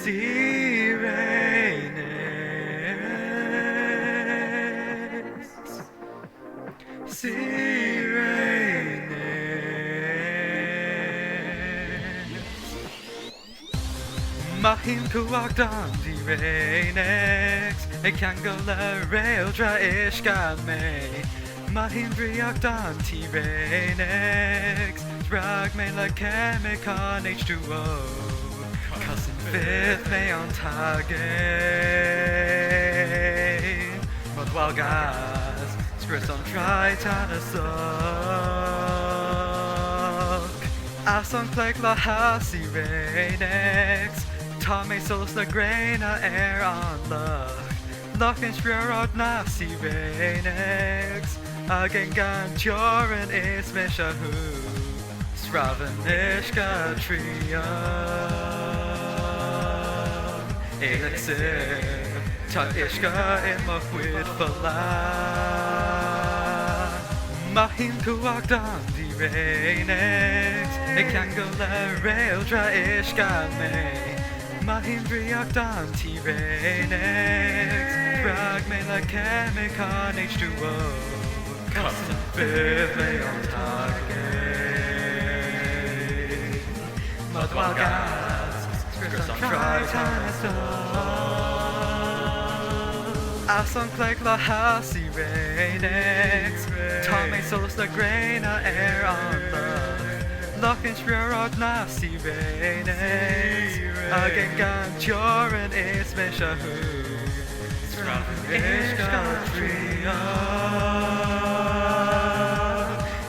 Sirenix, Sirenix. Mahim kuach dan Sirenix, e can go le rail Draíocht me. Mahim Draíocht dan Sirenix, drag me le chemic on H2O. Cousin fifth me on haghaidh, but while gas, script on Draíocht. As on plague la Sirenix, táimid solas na gréine an lach in sprearad na Sirenix, again gan teoran is me shahu, sravan ishka triamh, ealaín, tá ishka amach fháil. Mahim kuach dan Sirenix, e can go le rail Draíocht me. Mahim Draíocht dan Sirenix, drag me le chemic on H2O. Custom fifth me on haghaidh, but while gas, script on as on plague la Sirenix, táimid solas na gréine an lach in sprearad na Sirenix, again gan teoran is me shahu, sravan ishka triamh,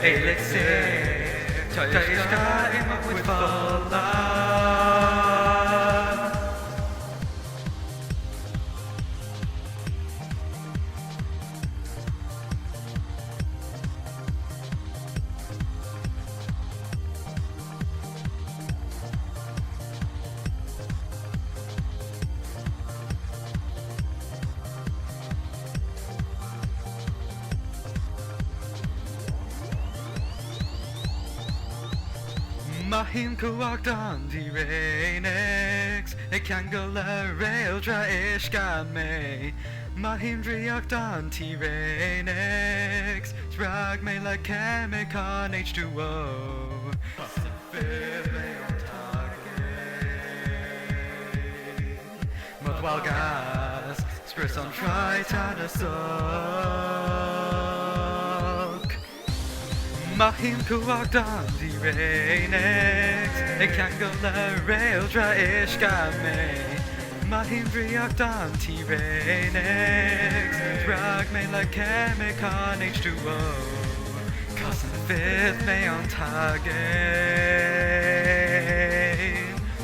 ealaín, tá ishka amach fháil. Mahim kuach dan Sirenix, e can go le rail Draíocht me. Mahim Draíocht dan Sirenix, drag me le chemic on H2O. Custom fifth me on haghaidh, but while gas, script on Draíocht. Mahim kuach dan Sirenix, e can go le rail Draíocht me. Mahim Draíocht dan Sirenix, drag me le chemic on H2O. Cousin fifth me on haghaidh,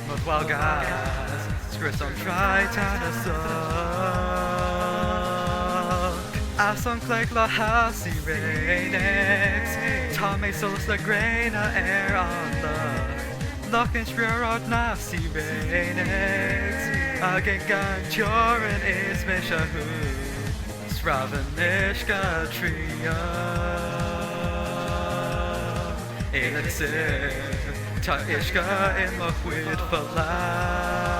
but while gas, script on Draíocht. As on plague la Sirenix, táimid solas na gréine an lach in sprearad na Sirenix, again gan teoran is me shahu, sravan ishka triamh, ealaín, tá ishka amach fháil.